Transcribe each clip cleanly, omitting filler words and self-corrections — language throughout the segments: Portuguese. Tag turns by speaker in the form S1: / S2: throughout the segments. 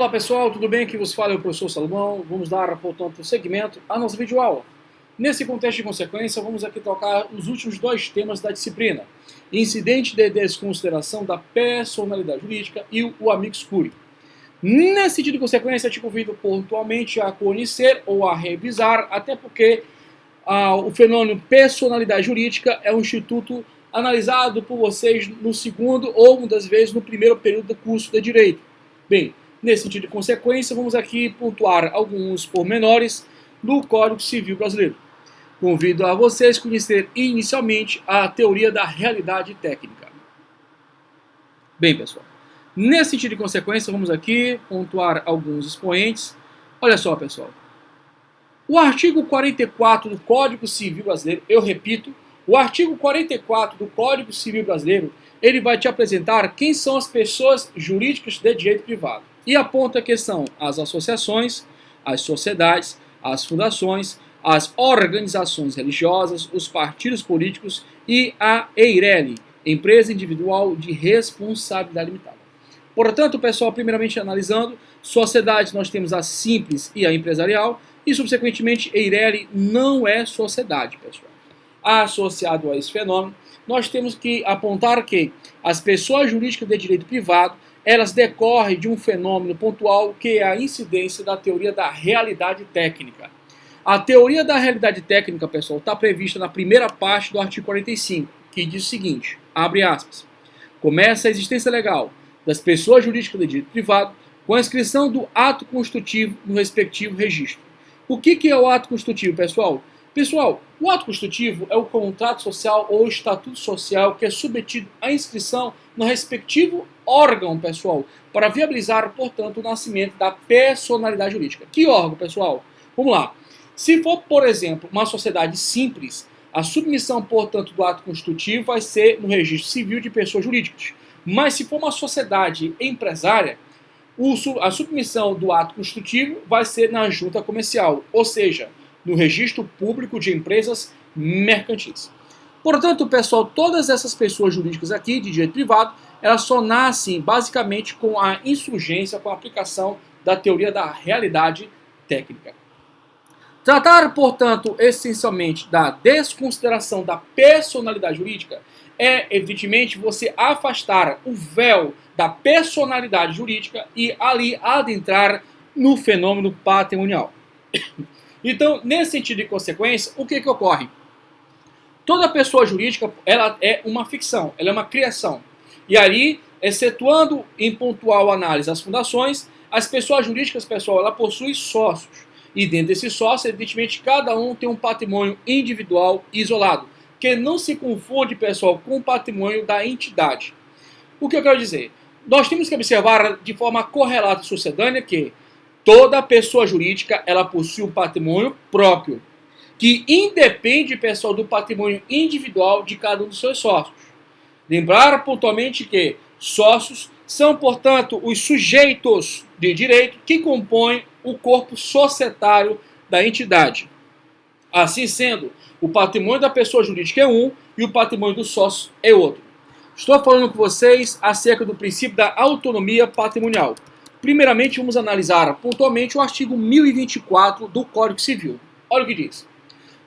S1: Olá pessoal, tudo bem? Aqui vos fala o professor Salomão. Vamos dar, portanto, seguimento à nossa videoaula. Nesse contexto de consequência, vamos aqui tocar os últimos dois temas da disciplina: incidente de desconsideração da personalidade jurídica e o amicus curiae. Nesse sentido de consequência, eu te convido pontualmente a conhecer ou a revisar, até porque o fenômeno personalidade jurídica é um instituto analisado por vocês no segundo ou, muitas vezes, no primeiro período do curso de Direito. Bem, nesse sentido de consequência, vamos aqui pontuar alguns pormenores do Código Civil Brasileiro. Convido a vocês a conhecer inicialmente a teoria da realidade técnica. Bem, pessoal, nesse sentido de consequência, vamos aqui pontuar alguns expoentes. Olha só, pessoal. O artigo 44 do Código Civil Brasileiro, eu repito, o artigo 44 do Código Civil Brasileiro, ele vai te apresentar quem são as pessoas jurídicas de direito privado. E aponta que são as associações, as sociedades, as fundações, as organizações religiosas, os partidos políticos e a EIRELI, Empresa Individual de Responsabilidade Limitada. Portanto, pessoal, primeiramente analisando, sociedades nós temos a simples e a empresarial, e subsequentemente EIRELI não é sociedade, pessoal. Associado a esse fenômeno, nós temos que apontar que as pessoas jurídicas de direito privado, elas decorrem de um fenômeno pontual que é a incidência da teoria da realidade técnica. A teoria da realidade técnica, pessoal, está prevista na primeira parte do artigo 45, que diz o seguinte, abre aspas, começa a existência legal das pessoas jurídicas de direito privado com a inscrição do ato constitutivo no respectivo registro. O que é o ato constitutivo, pessoal? Pessoal, o ato constitutivo é o contrato social ou estatuto social que é submetido à inscrição no respectivo órgão, pessoal, para viabilizar, portanto, o nascimento da personalidade jurídica. Que órgão, pessoal? Vamos lá. Se for, por exemplo, uma sociedade simples, a submissão, portanto, do ato constitutivo vai ser no registro civil de pessoas jurídicas. Mas se for uma sociedade empresária, a submissão do ato constitutivo vai ser na junta comercial, ou seja, no registro público de empresas mercantis. Portanto, pessoal, todas essas pessoas jurídicas aqui de direito privado, elas só nascem basicamente com a insurgência, com a aplicação da teoria da realidade técnica. Tratar, portanto, essencialmente da desconsideração da personalidade jurídica é, evidentemente, você afastar o véu da personalidade jurídica e ali adentrar no fenômeno patrimonial. Então, nesse sentido de consequência, o que ocorre? Toda pessoa jurídica, ela é uma ficção, ela é uma criação. E ali, excetuando em pontual análise as fundações, as pessoas jurídicas, pessoal, ela possui sócios. E dentro desses sócios, evidentemente, cada um tem um patrimônio individual isolado, que não se confunde, pessoal, com o patrimônio da entidade. O que eu quero dizer? Nós temos que observar de forma correlata e sucedânea que toda pessoa jurídica, ela possui um patrimônio próprio, que independe, pessoal, do patrimônio individual de cada um dos seus sócios. Lembrar pontualmente que sócios são, portanto, os sujeitos de direito que compõem o corpo societário da entidade. Assim sendo, o patrimônio da pessoa jurídica é um e o patrimônio do sócio é outro. Estou falando com vocês acerca do princípio da autonomia patrimonial. Primeiramente, vamos analisar pontualmente o artigo 1024 do Código Civil. Olha o que diz.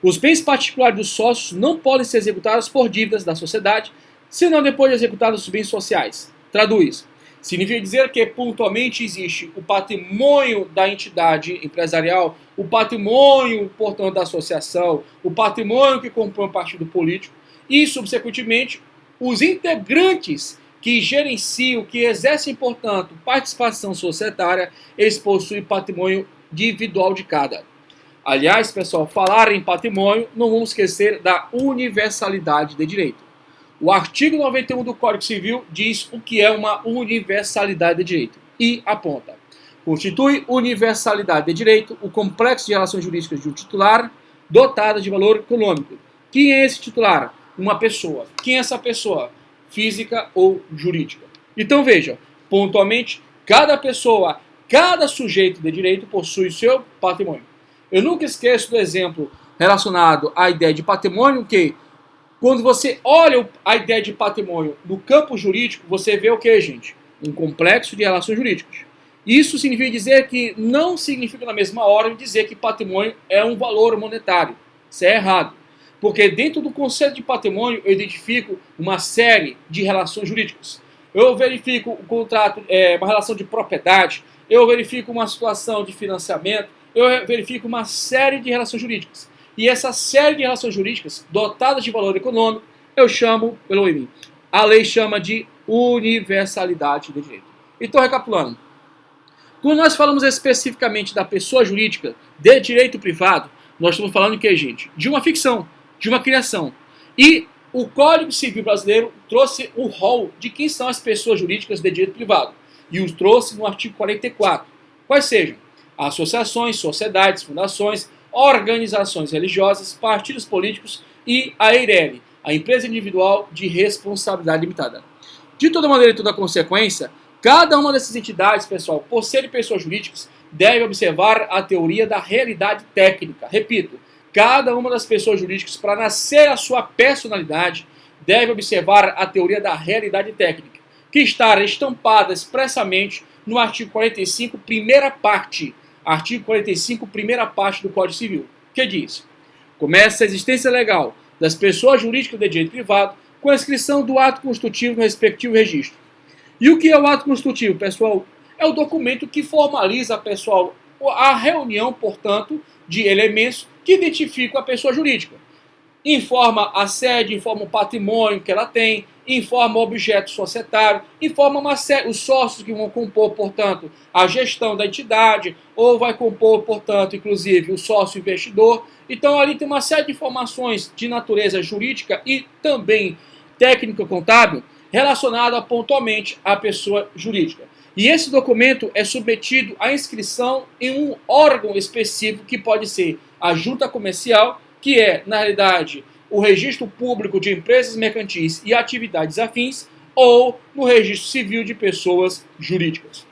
S1: Os bens particulares dos sócios não podem ser executados por dívidas da sociedade, senão depois de executados os bens sociais. Traduz. Significa dizer que pontualmente existe o patrimônio da entidade empresarial, o patrimônio, portanto, da associação, o patrimônio que compõe o partido político e, subsequentemente, os integrantes que gerenciam, que exercem, portanto, participação societária, eles possuem patrimônio individual de cada. Aliás, pessoal, falar em patrimônio, não vamos esquecer da universalidade de direito. O artigo 91 do Código Civil diz o que é uma universalidade de direito e aponta. Constitui universalidade de direito o complexo de relações jurídicas de um titular dotado de valor econômico. Quem é esse titular? Uma pessoa. Quem é essa pessoa? Física ou jurídica. Então veja, pontualmente, cada pessoa, cada sujeito de direito possui seu patrimônio. Eu nunca esqueço do exemplo relacionado à ideia de patrimônio que quando você olha a ideia de patrimônio no campo jurídico, você vê o que, gente? Um complexo de relações jurídicas. Isso significa dizer que não significa na mesma hora dizer que patrimônio é um valor monetário. Isso é errado. Porque dentro do conceito de patrimônio eu identifico uma série de relações jurídicas. Eu verifico o contrato, uma relação de propriedade, eu verifico uma situação de financiamento, eu verifico uma série de relações jurídicas. E essa série de relações jurídicas dotadas de valor econômico, eu chamo, a lei chama de universalidade do direito. Então, recapitulando. Quando nós falamos especificamente da pessoa jurídica de direito privado, nós estamos falando de quê, gente? De uma ficção, de uma criação. E o Código Civil brasileiro trouxe o rol de quem são as pessoas jurídicas de direito privado. E os trouxe no artigo 44. Quais sejam? Associações, sociedades, fundações, organizações religiosas, partidos políticos e a EIRELI, a Empresa Individual de Responsabilidade Limitada. De toda maneira e toda consequência, cada uma dessas entidades, pessoal, por serem pessoas jurídicas, deve observar a teoria da realidade técnica. Repito, cada uma das pessoas jurídicas, para nascer a sua personalidade, deve observar a teoria da realidade técnica, que está estampada expressamente no artigo 45, primeira parte. Artigo 45, primeira parte do Código Civil, que diz: começa a existência legal das pessoas jurídicas de direito privado com a inscrição do ato constitutivo no respectivo registro. E o que é o ato constitutivo, pessoal? É o documento que formaliza, pessoal, a reunião, portanto, de elementos que identificam a pessoa jurídica. Informa a sede, informa o patrimônio que ela tem, informa o objeto societário, informa os sócios que vão compor, portanto, a gestão da entidade, ou vai compor, portanto, inclusive, o sócio investidor. Então, ali tem uma série de informações de natureza jurídica e também técnico-contábil relacionada pontualmente à pessoa jurídica. E esse documento é submetido à inscrição em um órgão específico que pode ser a junta comercial, que é, na realidade, o registro público de empresas mercantis e atividades afins, ou no registro civil de pessoas jurídicas.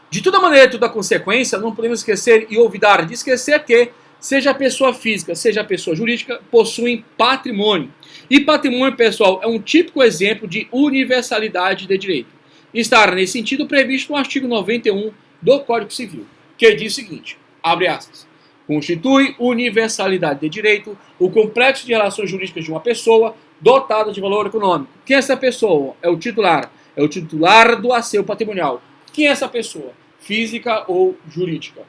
S1: De toda maneira, toda consequência, não podemos esquecer e olvidar de esquecer que, seja a pessoa física, seja a pessoa jurídica, possuem patrimônio. E patrimônio, pessoal, é um típico exemplo de universalidade de direito. Está, nesse sentido, previsto no artigo 91 do Código Civil, que diz o seguinte, abre aspas, constitui universalidade de direito o complexo de relações jurídicas de uma pessoa dotada de valor econômico. Quem é essa pessoa? É o titular. É o titular do asseio patrimonial. Quem é essa pessoa? Física ou jurídica.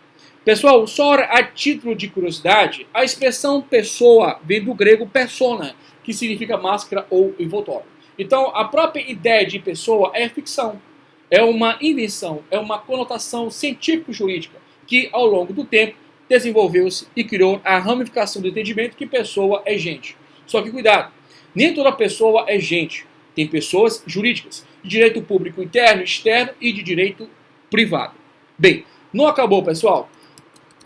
S1: Pessoal, só a título de curiosidade, a expressão pessoa vem do grego persona, que significa máscara ou envoltório. Então, a própria ideia de pessoa é ficção, é uma invenção, é uma conotação científico-jurídica que, ao longo do tempo, desenvolveu-se e criou a ramificação do entendimento que pessoa é gente. Só que cuidado, nem toda pessoa é gente. Tem pessoas jurídicas, de direito público interno, externo e de direito privado. Bem, não acabou, pessoal.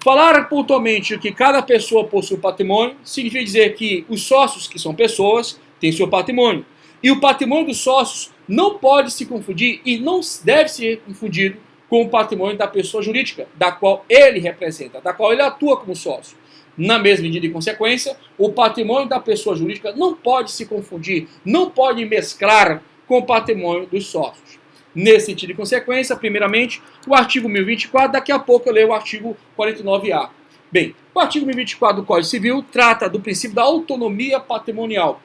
S1: Falar pontualmente que cada pessoa possui patrimônio significa dizer que os sócios, que são pessoas, têm seu patrimônio. E o patrimônio dos sócios não pode se confundir e não deve ser confundido com o patrimônio da pessoa jurídica, da qual ele representa, da qual ele atua como sócio. Na mesma medida e consequência, o patrimônio da pessoa jurídica não pode se confundir, não pode mesclar com o patrimônio dos sócios. Nesse sentido e consequência, primeiramente, o artigo 1024, daqui a pouco eu leio o artigo 49A. Bem, o artigo 1024 do Código Civil trata do princípio da autonomia patrimonial.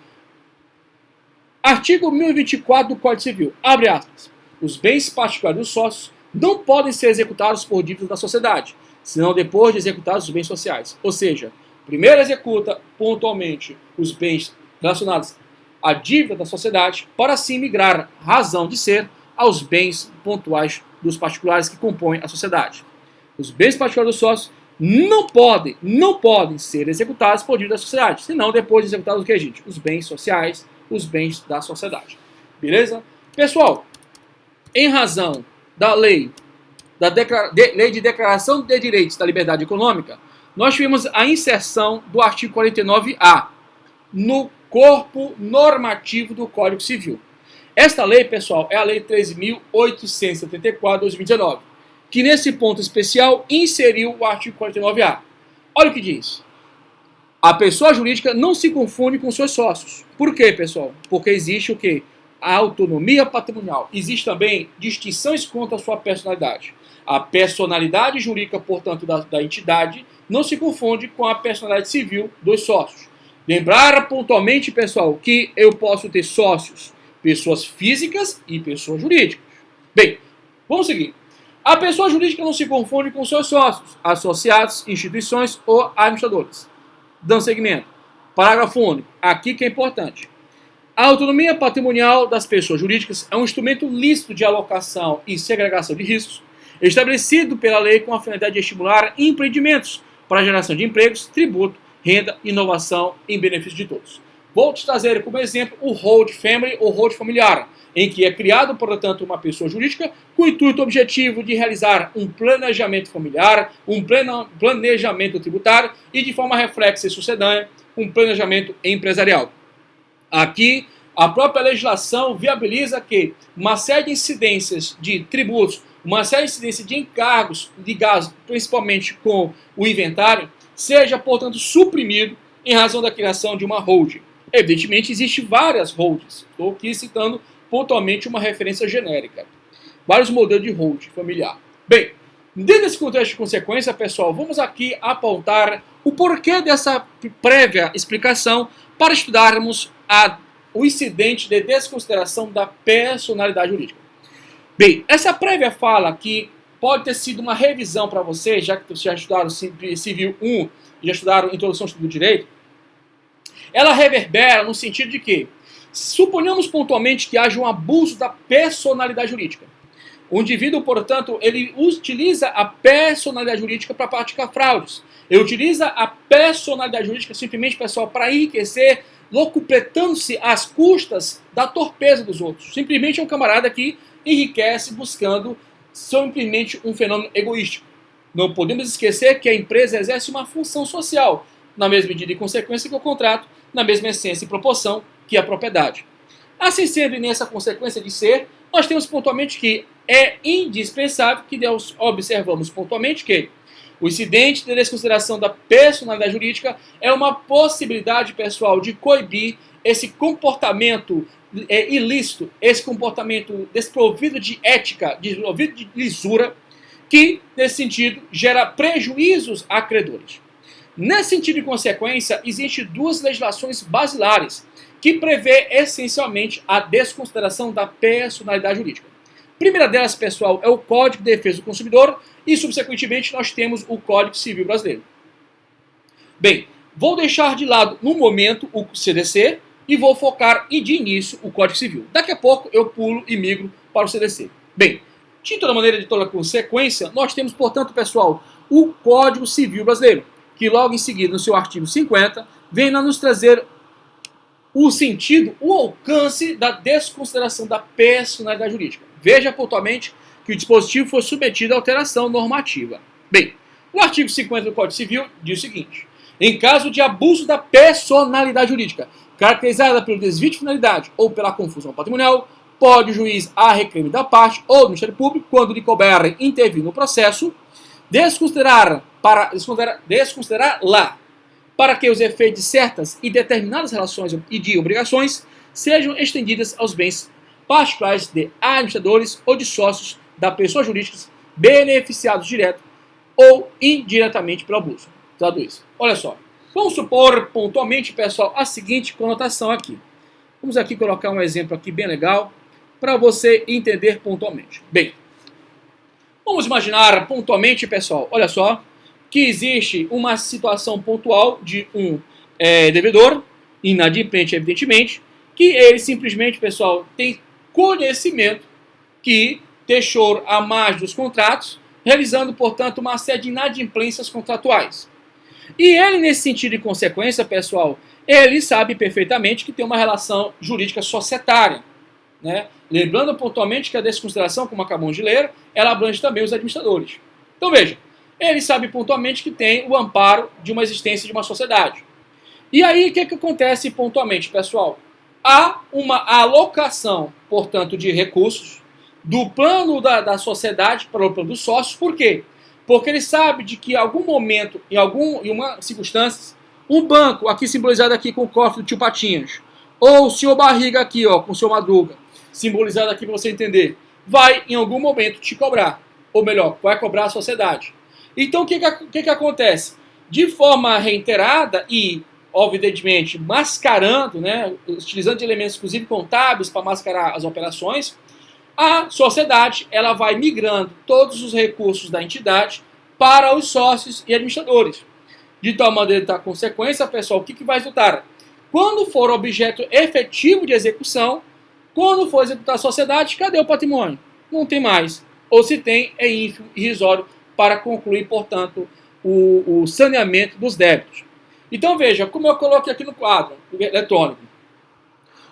S1: Artigo 1024 do Código Civil, abre aspas, os bens particulares dos sócios não podem ser executados por dívidas da sociedade, senão depois de executados os bens sociais. Ou seja, primeiro executa pontualmente os bens relacionados à dívida da sociedade, para assim migrar razão de ser aos bens pontuais dos particulares que compõem a sociedade. Os bens particulares dos sócios não podem ser executados por dívida da sociedade, senão depois de executados o que, gente? Os bens sociais, os bens da sociedade. Beleza? Pessoal, em razão da lei de declaração de direitos da liberdade econômica, nós tivemos a inserção do artigo 49A no corpo normativo do Código Civil. Esta lei, pessoal, é a Lei 13.874/2019, que nesse ponto especial inseriu o artigo 49A. Olha o que diz. A pessoa jurídica não se confunde com seus sócios. Por quê, pessoal? Porque existe o quê? a autonomia patrimonial. Existe também distinções quanto à sua personalidade. A personalidade jurídica, portanto, da entidade não se confunde com a personalidade civil dos sócios. Lembrar pontualmente, pessoal, que eu posso ter sócios, pessoas físicas e pessoas jurídicas. Bem, vamos seguir. A pessoa jurídica não se confunde com seus sócios, associados, instituições ou administradores. Dando seguimento. Parágrafo único. Aqui que é importante. A autonomia patrimonial das pessoas jurídicas é um instrumento lícito de alocação e segregação de riscos, estabelecido pela lei com a finalidade de estimular empreendimentos para a geração de empregos, tributo, renda, inovação em benefício de todos. Vou te trazer como exemplo o hold family ou hold familiar, em que é criado, portanto, uma pessoa jurídica com o intuito objetivo de realizar um planejamento familiar, um planejamento tributário e, de forma reflexa e sucedânea, um planejamento empresarial. Aqui, a própria legislação viabiliza que uma série de incidências de tributos, uma série de incidências de encargos ligados principalmente com o inventário, seja, portanto, suprimido em razão da criação de uma holding. Evidentemente, existem várias holdings. Estou aqui citando pontualmente uma referência genérica. Vários modelos de holding familiar. Bem, dentro desse contexto de consequência, pessoal, vamos aqui apontar o porquê dessa prévia explicação para estudarmos o incidente de desconsideração da personalidade jurídica. Bem, essa prévia fala que pode ter sido uma revisão para vocês, já que vocês já estudaram Civil 1, já estudaram Introdução ao Estudo do Direito. Ela reverbera no sentido de que, suponhamos pontualmente que haja um abuso da personalidade jurídica. O indivíduo, portanto, ele utiliza a personalidade jurídica para praticar fraudes. Ele utiliza a personalidade jurídica simplesmente, pessoal, para enriquecer, locupletando-se às custas da torpeza dos outros. Simplesmente é um camarada que enriquece buscando simplesmente um fenômeno egoístico. Não podemos esquecer que a empresa exerce uma função social, na mesma medida e consequência que o contrato, na mesma essência e proporção que a propriedade. Assim sendo, e nessa consequência de ser, nós temos pontualmente que é indispensável que observamos pontualmente que o incidente de desconsideração da personalidade jurídica é uma possibilidade, pessoal, de coibir esse comportamento ilícito, esse comportamento desprovido de ética, desprovido de lisura, que, nesse sentido, gera prejuízos a credores. Nesse sentido e consequência, existem duas legislações basilares que prevê essencialmente a desconsideração da personalidade jurídica. A primeira delas, pessoal, é o Código de Defesa do Consumidor e, subsequentemente, nós temos o Código Civil Brasileiro. Bem, vou deixar de lado, no momento, o CDC e vou focar, de início, o Código Civil. Daqui a pouco eu pulo e migro para o CDC. Bem, de toda maneira, de toda consequência, nós temos, portanto, pessoal, o Código Civil Brasileiro, que logo em seguida, no seu artigo 50, vem a nos trazer o sentido, o alcance da desconsideração da personalidade jurídica. Veja pontualmente que o dispositivo foi submetido a alteração normativa. Bem, o artigo 50 do Código Civil diz o seguinte: em caso de abuso da personalidade jurídica, caracterizada pelo desvio de finalidade ou pela confusão patrimonial, pode o juiz, a requerimento da parte ou do Ministério Público, quando lhe couber intervir no processo, desconsiderar lá para que os efeitos de certas e determinadas relações e de obrigações sejam estendidas aos bens particulares de administradores ou de sócios da pessoa jurídica beneficiados direto ou indiretamente pelo abuso. Traduz. Olha só. Vamos supor pontualmente, pessoal, a seguinte conotação aqui. Vamos aqui colocar um exemplo aqui bem legal para você entender pontualmente. Bem, vamos imaginar pontualmente, pessoal, olha só, que existe uma situação pontual de um devedor, inadimplente, evidentemente, que ele simplesmente, pessoal, tem conhecimento que deixou a margem dos contratos, realizando, portanto, uma série de inadimplências contratuais. E ele, nesse sentido e consequência, pessoal, ele sabe perfeitamente que tem uma relação jurídica societária, né? Lembrando pontualmente que a desconsideração, como acabamos de ler, ela abrange também os administradores. Então veja, ele sabe pontualmente que tem o amparo de uma existência de uma sociedade. E aí, o que acontece pontualmente, pessoal? Há uma alocação, portanto, de recursos do plano da sociedade para o plano dos sócios. Por quê? Porque ele sabe de que em algum momento, em uma circunstância, um banco, aqui simbolizado aqui com o cofre do tio Patinhas, ou o senhor Barriga aqui, ó, com o senhor Madruga, simbolizado aqui para você entender, vai em algum momento te cobrar. Ou melhor, vai cobrar a sociedade. Então o que acontece? De forma reiterada e, evidentemente, mascarando, né, utilizando de elementos, inclusive contábeis, para mascarar as operações, a sociedade ela vai migrando todos os recursos da entidade para os sócios e administradores. De tal maneira, da consequência, pessoal, o que vai resultar? Quando for objeto efetivo de execução, quando for executar a sociedade, cadê o patrimônio? Não tem mais. Ou se tem, é ínfimo, irrisório, para concluir, portanto, o saneamento dos débitos. Então veja, como eu coloquei aqui no quadro eletrônico,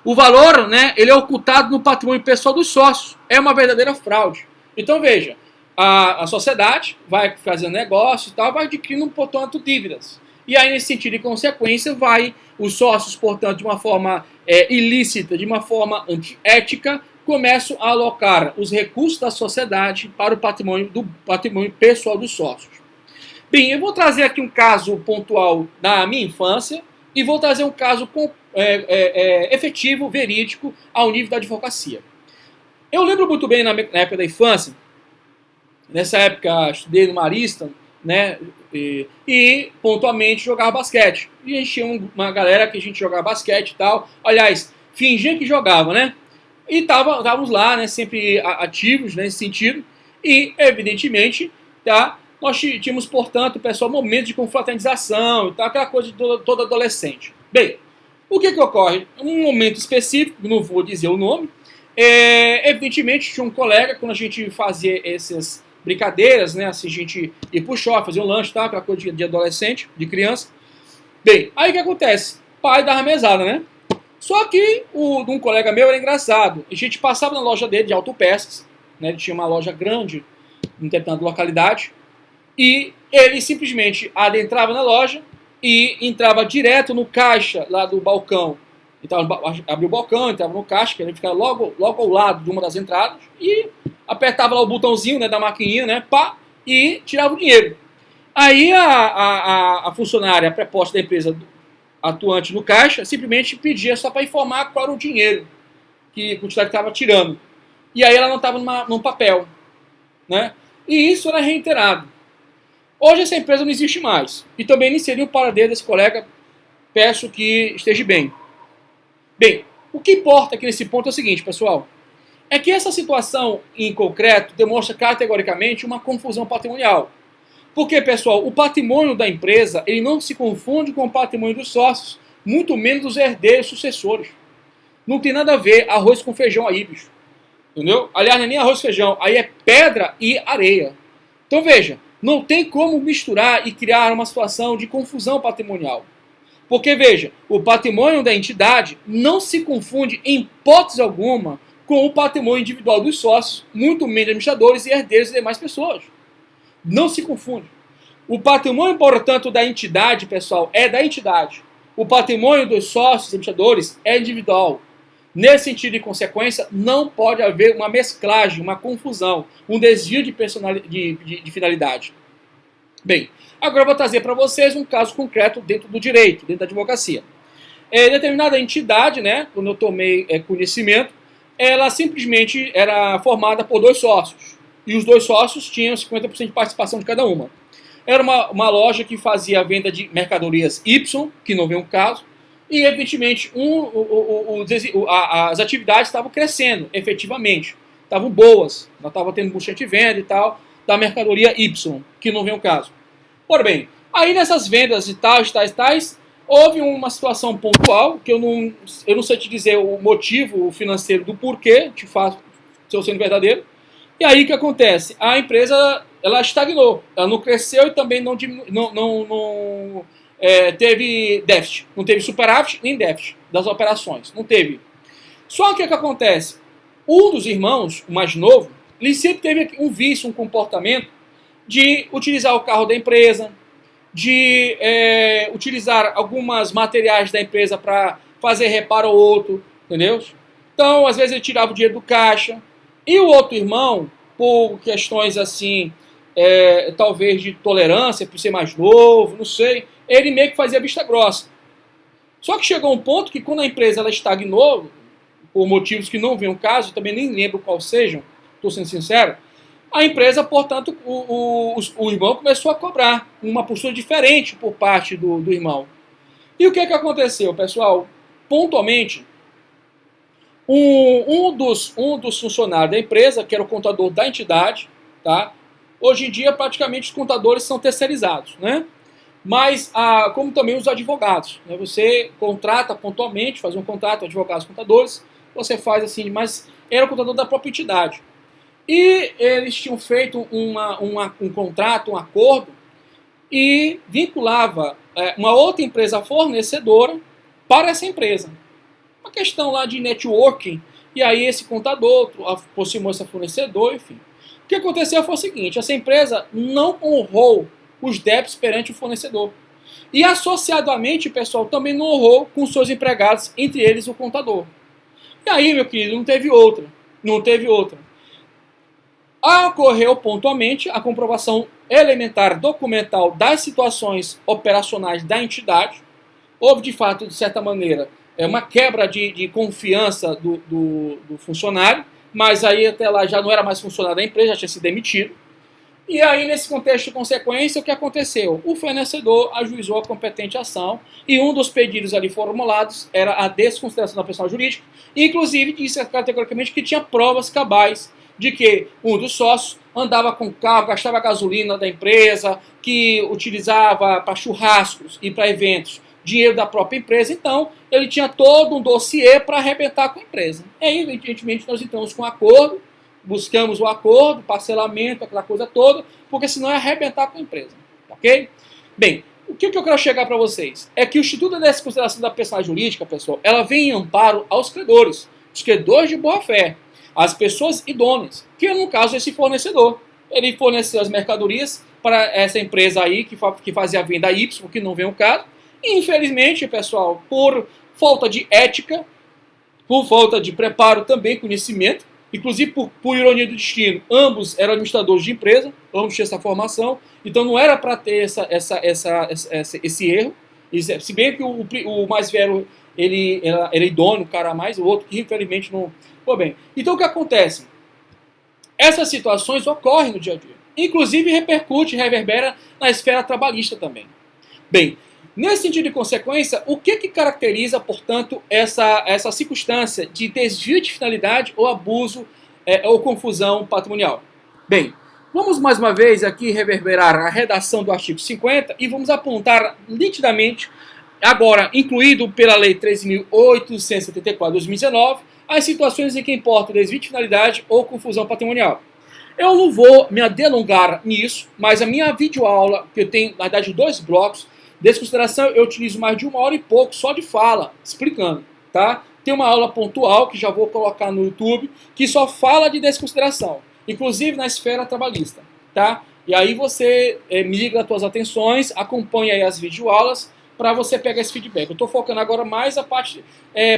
S1: o valor, né, ele é ocultado no patrimônio pessoal dos sócios. É uma verdadeira fraude. Então veja, a sociedade vai fazendo negócio e tal, vai adquirindo, portanto, dívidas. E aí, nesse sentido, em consequência, os sócios, portanto, de uma forma ilícita, de uma forma antiética, começam a alocar os recursos da sociedade para o patrimônio pessoal dos sócios. Bem, eu vou trazer aqui um caso pontual da minha infância e vou trazer um caso efetivo, verídico, ao nível da advocacia. Eu lembro muito bem, na época da infância, nessa época estudei no Marista, né, e pontualmente jogava basquete. E a gente tinha uma galera que a gente jogava basquete e tal. Aliás, fingia que jogava, né? E estávamos lá, né, sempre ativos nesse sentido. E, evidentemente, tá, nós tínhamos, portanto, pessoal, momentos de confraternização e tal, aquela coisa de todo adolescente. Bem, o que ocorre? Um momento específico, não vou dizer o nome, evidentemente tinha um colega, quando a gente fazia essas brincadeiras, né, assim, a gente ia pro shopping, fazer um lanche, tá, aquela coisa de adolescente, de criança. Bem, aí o que acontece? Pai dava mesada, né? Só que um colega meu era engraçado. A gente passava na loja dele de autopeças, né? Ele tinha uma loja grande em determinada localidade, e ele simplesmente adentrava na loja e entrava direto no caixa lá do balcão. Então, abriu o balcão, entrava no caixa, que ele ficava logo ao lado de uma das entradas, e apertava lá o botãozinho, né, da maquininha, né, pá, e tirava o dinheiro. Aí a funcionária preposta da empresa atuante no caixa simplesmente pedia só para informar qual era o dinheiro que a quantidade que estava tirando. E aí ela não estava num papel, né? E isso era reiterado. Hoje essa empresa não existe mais. E também nem seria o paradeiro desse colega. Peço que esteja bem. Bem, o que importa aqui nesse ponto é o seguinte, pessoal. É que essa situação em concreto demonstra categoricamente uma confusão patrimonial. Porque, pessoal, o patrimônio da empresa ele não se confunde com o patrimônio dos sócios, muito menos dos herdeiros sucessores. Não tem nada a ver arroz com feijão aí, bicho. Entendeu? Aliás, não é nem arroz e feijão, aí é pedra e areia. Então veja, não tem como misturar e criar uma situação de confusão patrimonial. Porque veja, o patrimônio da entidade não se confunde em hipótese alguma com o patrimônio individual dos sócios, muito menos administradores e herdeiros e demais pessoas. Não se confunde. O patrimônio, portanto, da entidade, pessoal, é da entidade. O patrimônio dos sócios e administradores é individual. Nesse sentido e consequência, não pode haver uma mesclagem, uma confusão, um desvio de finalidade. Bem, agora eu vou trazer para vocês um caso concreto dentro do direito, dentro da advocacia. Determinada entidade, né, quando eu tomei conhecimento, ela simplesmente era formada por 2 sócios. E os 2 sócios tinham 50% de participação de cada uma. Era uma loja que fazia a venda de mercadorias Y, que não vem um caso, e evidentemente as atividades estavam crescendo, efetivamente. Estavam boas, ela estava tendo bastante venda e tal, da mercadoria Y, que não vem um caso. Ora bem, aí nessas vendas e tais, houve uma situação pontual, que eu não sei te dizer o motivo financeiro do porquê, te faço, se eu sendo verdadeiro. E aí o que acontece? A empresa ela estagnou, ela não cresceu e também não teve déficit. Não teve superávit nem déficit das operações. Não teve. Só que o que acontece? Um dos irmãos, o mais novo, ele sempre teve um vício, um comportamento de utilizar o carro da empresa, de utilizar alguns materiais da empresa para fazer reparo ou outro, entendeu? Então, às vezes ele tirava o dinheiro do caixa. E o outro irmão, por questões assim, talvez de tolerância, por ser mais novo, não sei, ele meio que fazia vista grossa. Só que chegou um ponto que quando a empresa ela estagnou, por motivos que não vem ao caso, também nem lembro quais sejam, estou sendo sincero, a empresa, portanto, o irmão começou a cobrar uma postura diferente por parte do irmão. E o que aconteceu, pessoal? Pontualmente, um dos funcionários da empresa, que era o contador da entidade, tá? Hoje em dia, praticamente, os contadores são terceirizados, né? Mas, como também os advogados, né? Você contrata pontualmente, faz um contrato, advogados, contadores, você faz assim, mas era o contador da própria entidade. E eles tinham feito um contrato, um acordo, e vinculava uma outra empresa fornecedora para essa empresa. Uma questão lá de networking, e aí esse contador aproximou esse fornecedor, enfim. O que aconteceu foi o seguinte, essa empresa não honrou os débitos perante o fornecedor. E associadamente, pessoal, também não honrou com seus empregados, entre eles o contador. E aí, meu querido, não teve outra. Não teve outra. Ocorreu pontualmente a comprovação elementar documental das situações operacionais da entidade. Houve, de fato, de certa maneira, uma quebra de confiança do funcionário, mas aí até lá já não era mais funcionário da empresa, já tinha sido demitido. E aí, nesse contexto de consequência, o que aconteceu? O fornecedor ajuizou a competente ação e um dos pedidos ali formulados era a desconsideração da pessoa jurídica, e inclusive disse categoricamente que tinha provas cabais de que um dos sócios andava com carro, gastava gasolina da empresa, que utilizava para churrascos e para eventos dinheiro da própria empresa, então ele tinha todo um dossiê para arrebentar com a empresa. E aí, evidentemente, nós entramos com um acordo, buscamos o acordo, parcelamento, aquela coisa toda, porque senão é arrebentar com a empresa, ok? Bem, o que eu quero chegar para vocês? É que o Instituto da Desconsideração da Pessoa Jurídica, pessoal, ela vem em amparo aos credores, os credores de boa-fé, as pessoas idôneas, que no caso esse fornecedor. Ele forneceu as mercadorias para essa empresa aí, que fazia a venda Y, que não vem o caso, e infelizmente, pessoal, por falta de ética, por falta de preparo também, conhecimento, inclusive por ironia do destino, ambos eram administradores de empresa, ambos tinham essa formação, então não era para ter esse erro, se bem que o mais velho ele era idôneo, o cara a mais, o outro que infelizmente não... Pô, bem, então o que acontece? Essas situações ocorrem no dia a dia, inclusive repercute, reverbera na esfera trabalhista também. Bem, nesse sentido de consequência, o que caracteriza, portanto, essa circunstância de desvio de finalidade ou abuso ou confusão patrimonial? Bem, vamos mais uma vez aqui reverberar a redação do artigo 50 e vamos apontar nitidamente, agora incluído pela Lei 13.874 de 2019, as situações em que importa desvio de finalidade ou confusão patrimonial. Eu não vou me delongar nisso, mas a minha videoaula, que eu tenho, na verdade, 2 blocos, desconsideração, eu utilizo mais de 1 hora e pouco só de fala, explicando, tá? Tem uma aula pontual, que já vou colocar no YouTube, que só fala de desconsideração, inclusive na esfera trabalhista, tá? E aí você migra as suas atenções, acompanha aí as videoaulas, para você pegar esse feedback. Eu estou focando agora mais a parte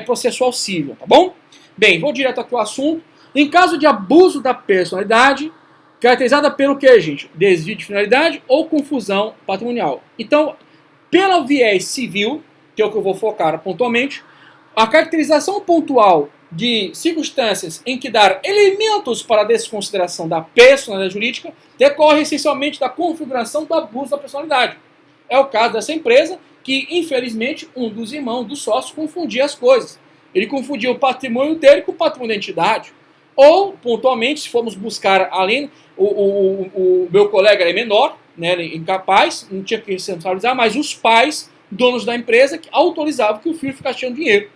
S1: processual civil, tá bom? Bem, vou direto aqui ao assunto. Em caso de abuso da personalidade, caracterizada pelo que, gente? Desvio de finalidade ou confusão patrimonial. Então, pelo viés civil, que é o que eu vou focar pontualmente, a caracterização pontual de circunstâncias em que dar elementos para a desconsideração da personalidade jurídica decorre essencialmente da configuração do abuso da personalidade. É o caso dessa empresa que, infelizmente, um dos irmãos, dos sócios, confundia as coisas. Ele confundia o patrimônio dele com o patrimônio da entidade. Ou, pontualmente, se formos buscar além, o meu colega é menor, né, ele é incapaz, não tinha que centralizar, mas os pais, donos da empresa, que autorizavam que o filho ficasse cheio de dinheiro.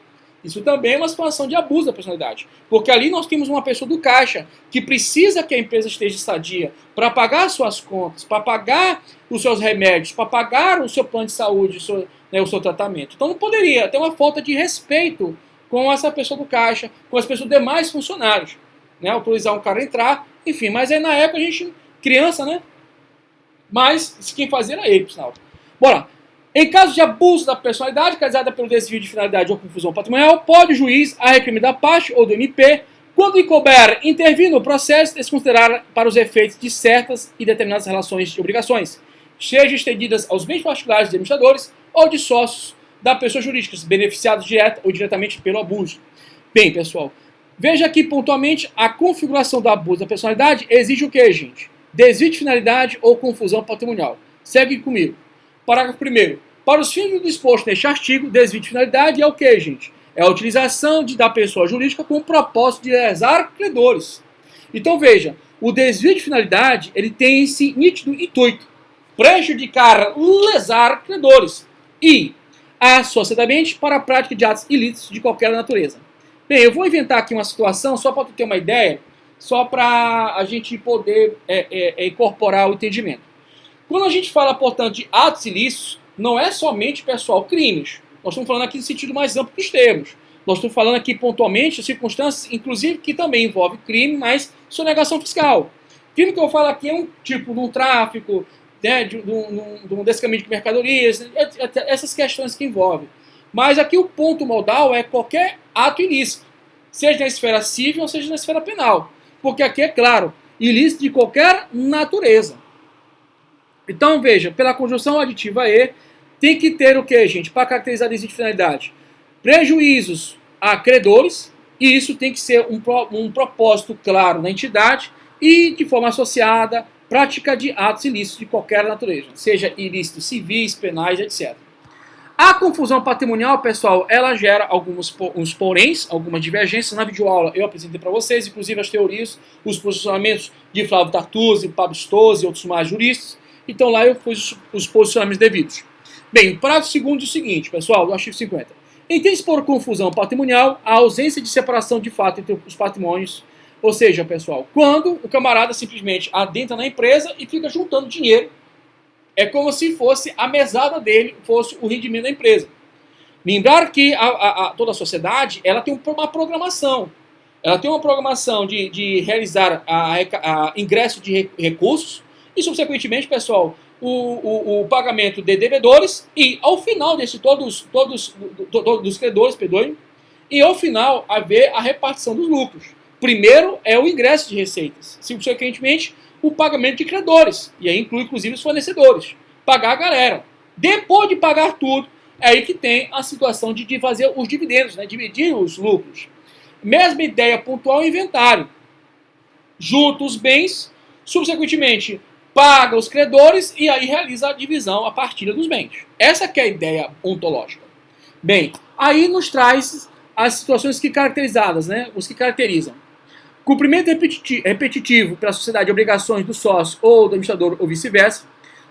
S1: Isso também é uma situação de abuso da personalidade. Porque ali nós temos uma pessoa do caixa que precisa que a empresa esteja sadia para pagar as suas contas, para pagar os seus remédios, para pagar o seu plano de saúde, o seu tratamento. Então não poderia ter uma falta de respeito com essa pessoa do caixa, com as pessoas demais funcionários. Né? Autorizar um cara a entrar, enfim. Mas aí na época a gente, criança, né? Mas quem fazia era ele, por sinal. Bora. Em caso de abuso da personalidade, causada pelo desvio de finalidade ou confusão patrimonial, pode o juiz, a requerimento da parte ou do MP, quando lhe couber intervir no processo, desconsiderar para os efeitos de certas e determinadas relações de obrigações, sejam estendidas aos bens particulares de administradores ou de sócios da pessoa jurídica, beneficiados direta ou diretamente pelo abuso. Bem, pessoal, veja aqui pontualmente a configuração do abuso da personalidade exige o que, gente? Desvio de finalidade ou confusão patrimonial. Segue comigo. Parágrafo 1º. Para os fins do disposto neste artigo, desvio de finalidade é o que, gente? É a utilização da pessoa jurídica com o propósito de lesar credores. Então veja, o desvio de finalidade ele tem esse nítido intuito: prejudicar, lesar credores e associadamente para a prática de atos ilícitos de qualquer natureza. Bem, eu vou inventar aqui uma situação só para tu ter uma ideia, só para a gente poder incorporar o entendimento. Quando a gente fala, portanto, de atos ilícitos, não é somente, pessoal, crimes. Nós estamos falando aqui no sentido mais amplo dos termos. Nós estamos falando aqui pontualmente de circunstâncias, inclusive, que também envolve crime, mas sonegação fiscal. Crime que eu falo aqui é um tipo de um tráfico, né, de um descamento de mercadorias, essas questões que envolvem. Mas aqui o ponto modal é qualquer ato ilícito, seja na esfera civil ou seja na esfera penal. Porque aqui é claro, ilícito de qualquer natureza. Então veja, pela conjunção aditiva E, tem que ter o que, gente, para caracterizar desvio de finalidade? Prejuízos a credores, e isso tem que ser um propósito claro na entidade e de forma associada prática de atos ilícitos de qualquer natureza, seja ilícitos civis, penais, etc. A confusão patrimonial, pessoal, ela gera uns poréns, algumas divergências. Na videoaula eu apresentei para vocês, inclusive as teorias, os posicionamentos de Flávio Tartusi, Pablo Stosi e outros mais juristas. Então lá eu fiz os posicionamentos devidos. Bem, o parágrafo segundo diz o seguinte, pessoal, do artigo 50. Entende-se por confusão patrimonial a ausência de separação de fato entre os patrimônios. Ou seja, pessoal, quando o camarada simplesmente adentra na empresa e fica juntando dinheiro, é como se fosse a mesada dele, fosse o rendimento da empresa. Lembrar que toda a sociedade ela tem uma programação. Ela tem uma programação de realizar ingresso de recursos e, subsequentemente, pessoal, o pagamento de devedores e, ao final desse dos credores, perdoem, e, ao final, haver a repartição dos lucros. Primeiro é o ingresso de receitas, subsequentemente, o pagamento de credores, e aí inclui, inclusive, os fornecedores. Pagar a galera. Depois de pagar tudo, é aí que tem a situação de fazer os dividendos, né? Dividir os lucros. Mesma ideia pontual e inventário. Junta os bens, subsequentemente paga os credores e aí realiza a divisão, a partilha dos bens. Essa que é a ideia ontológica. Bem, aí nos traz as situações que caracterizadas, né? Os que caracterizam. Cumprimento repetitivo pela sociedade de obrigações do sócio ou do administrador ou vice-versa.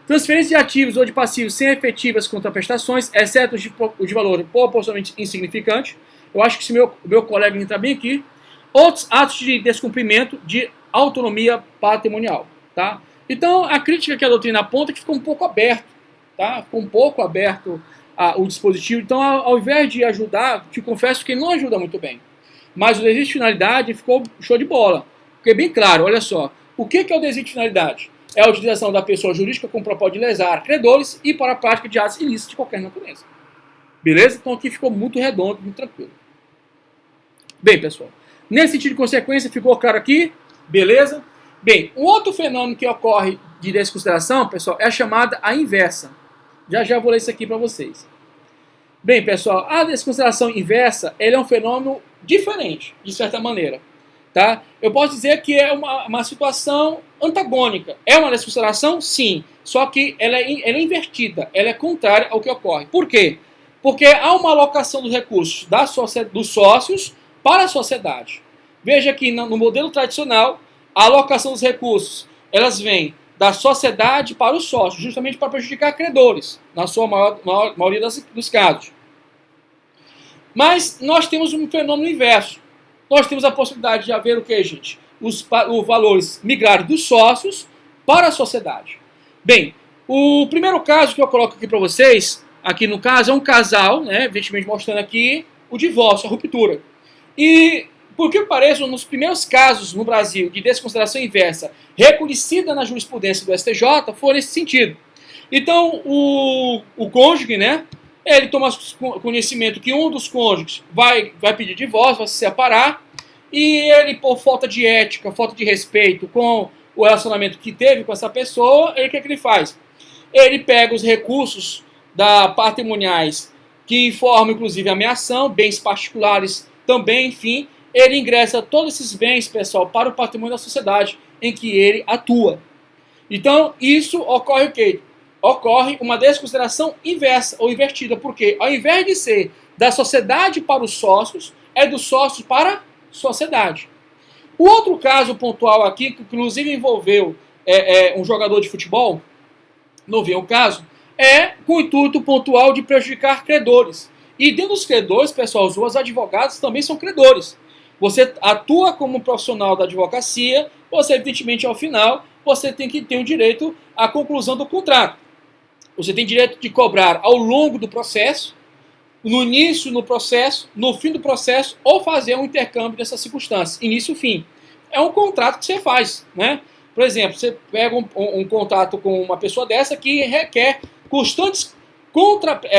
S1: Transferência de ativos ou de passivos sem efetivas contraprestações, exceto os de valor proporcionalmente insignificante. Eu acho que se meu colega entrar bem aqui. Outros atos de descumprimento de autonomia patrimonial. Tá? Então, a crítica que a doutrina aponta é que ficou um pouco aberto. Tá? Ficou um pouco aberto o dispositivo. Então, ao invés de ajudar, te confesso que não ajuda muito bem. Mas o desvio de finalidade ficou show de bola. Porque é bem claro, olha só. O que é o desvio de finalidade? É a utilização da pessoa jurídica com o propósito de lesar credores e para a prática de atos ilícitos de qualquer natureza. Beleza? Então aqui ficou muito redondo, muito tranquilo. Bem, pessoal. Nesse sentido de consequência, ficou claro aqui? Beleza? Bem, um outro fenômeno que ocorre de desconsideração, pessoal, é a chamada a inversa. Já vou ler isso aqui para vocês. Bem, pessoal, a desconsideração inversa é um fenômeno diferente, de certa maneira. Tá? Eu posso dizer que é uma situação antagônica. É uma desconsideração? Sim. Só que ela é invertida, ela é contrária ao que ocorre. Por quê? Porque há uma alocação dos recursos dos sócios para a sociedade. Veja que no modelo tradicional, a alocação dos recursos, elas vêm da sociedade para os sócios, justamente para prejudicar credores, na sua maioria dos casos. Mas nós temos um fenômeno inverso. Nós temos a possibilidade de haver o que, gente? Os valores migrados dos sócios para a sociedade. Bem, o primeiro caso que eu coloco aqui para vocês, aqui no caso, é um casal, né, evidentemente mostrando aqui o divórcio, a ruptura. E, por que pareça, nos primeiros casos no Brasil de desconsideração inversa reconhecida na jurisprudência do STJ, foi nesse sentido. Então, o cônjuge, né, ele toma conhecimento que um dos cônjuges vai pedir divórcio, vai se separar, e ele, por falta de ética, falta de respeito com o relacionamento que teve com essa pessoa, o que ele faz? Ele pega os recursos patrimoniais que informam, inclusive, a ameação, bens particulares também, enfim, ele ingressa todos esses bens, pessoal, para o patrimônio da sociedade em que ele atua. Então, isso ocorre o quê? Ocorre uma desconsideração inversa ou invertida, porque ao invés de ser da sociedade para os sócios, é dos sócios para a sociedade. O outro caso pontual aqui, que inclusive envolveu um jogador de futebol, não vem o caso, é com o intuito pontual de prejudicar credores. E dentro dos credores, pessoal, os advogados também são credores. Você atua como profissional da advocacia, você evidentemente ao final, você tem que ter o direito à conclusão do contrato. Você tem direito de cobrar ao longo do processo, no início do processo, no fim do processo, ou fazer um intercâmbio dessas circunstâncias, início e fim. É um contrato que você faz, né? Por exemplo, você pega um contato com uma pessoa dessa que requer constantes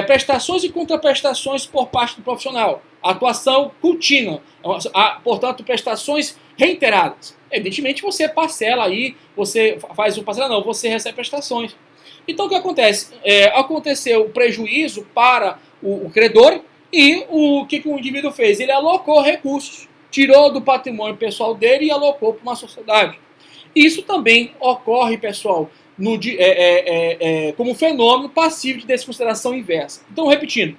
S1: prestações e contraprestações por parte do profissional. Atuação contínua, portanto, prestações reiteradas. Evidentemente, você parcela aí, você faz um parcela, não, você recebe prestações. Então, o que acontece? Aconteceu o prejuízo para o credor e o que o indivíduo fez? Ele alocou recursos, tirou do patrimônio pessoal dele e alocou para uma sociedade. Isso também ocorre, pessoal, como fenômeno passivo de desconsideração inversa. Então, repetindo,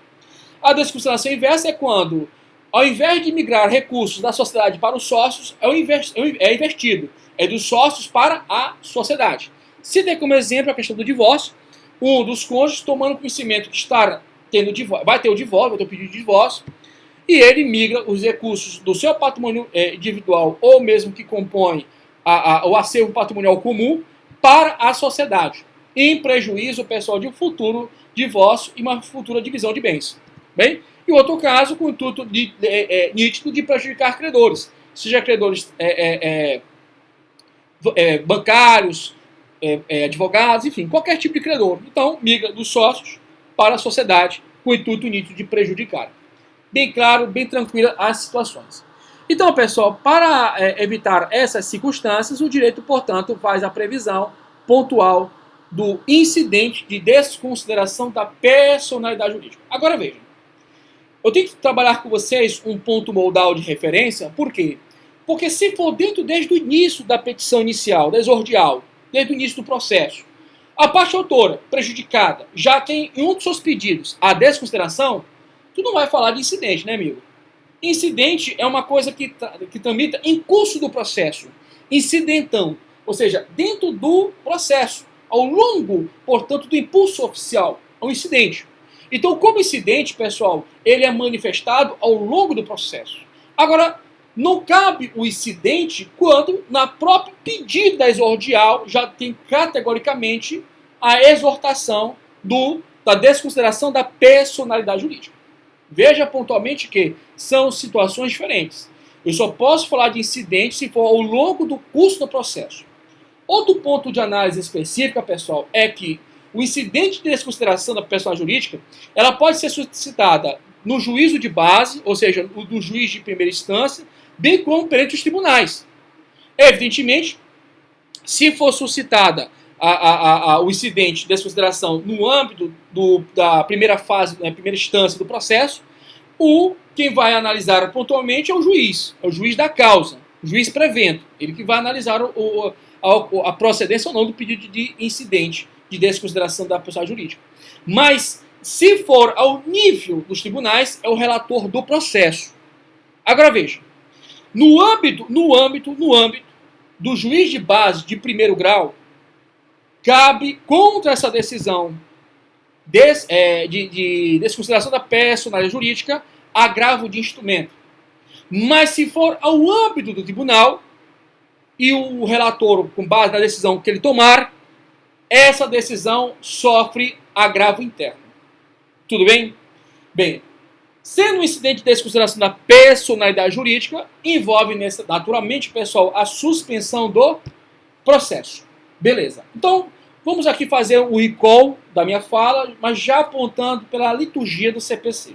S1: a desconsideração inversa é quando, ao invés de migrar recursos da sociedade para os sócios, é invertido. É dos sócios para a sociedade. Se tem como exemplo a questão do divórcio, um dos cônjuges tomando conhecimento que vai ter o divórcio, vai ter o pedido de divórcio, e ele migra os recursos do seu patrimônio individual, ou mesmo que compõe o acervo patrimonial comum, para a sociedade, em prejuízo, pessoal, de um futuro divórcio e uma futura divisão de bens. Bem? E outro caso, com o intuito nítido de prejudicar credores, seja credores bancários, advogados, enfim, qualquer tipo de credor. Então, migra dos sócios para a sociedade, com o intuito nítido de prejudicar. Bem claro, bem tranquila as situações. Então, pessoal, para evitar essas circunstâncias, o direito, portanto, faz a previsão pontual do incidente de desconsideração da personalidade jurídica. Agora vejam, eu tenho que trabalhar com vocês um ponto modal de referência, por quê? Porque se for dentro desde o início da petição inicial, da exordial, desde o início do processo, a parte autora prejudicada já tem em um dos seus pedidos a desconsideração, tu não vai falar de incidente, né, amigo? Incidente é uma coisa que tramita em curso do processo. Incidentão, ou seja, dentro do processo, ao longo, portanto, do impulso oficial, é um incidente. Então, como incidente, pessoal, ele é manifestado ao longo do processo. Agora, não cabe o incidente quando, na própria pedido da exordial, já tem categoricamente a exortação da desconsideração da personalidade jurídica. Veja pontualmente que são situações diferentes. Eu só posso falar de incidente se for ao longo do curso do processo. Outro ponto de análise específica, pessoal, é que o incidente de desconsideração da personalidade jurídica, ela pode ser suscitada no juízo de base, ou seja, do juiz de primeira instância, bem como perante os tribunais. Evidentemente, se for suscitada o incidente de desconsideração no âmbito da primeira fase, da primeira instância do processo, quem vai analisar pontualmente é o juiz da causa, o juiz prevento, ele que vai analisar a procedência ou não do pedido de incidente de desconsideração da pessoa jurídica. Mas, se for ao nível dos tribunais, é o relator do processo. Agora veja, no âmbito do juiz de base de primeiro grau, cabe contra essa decisão de desconsideração da personalidade jurídica agravo de instrumento. Mas se for ao âmbito do tribunal e o relator, com base na decisão que ele tomar, essa decisão sofre agravo interno. Tudo bem? Bem, sendo um incidente de desconsideração da personalidade jurídica, envolve naturalmente, pessoal, a suspensão do processo. Beleza. Então, vamos aqui fazer o recall da minha fala, mas já apontando pela liturgia do CPC.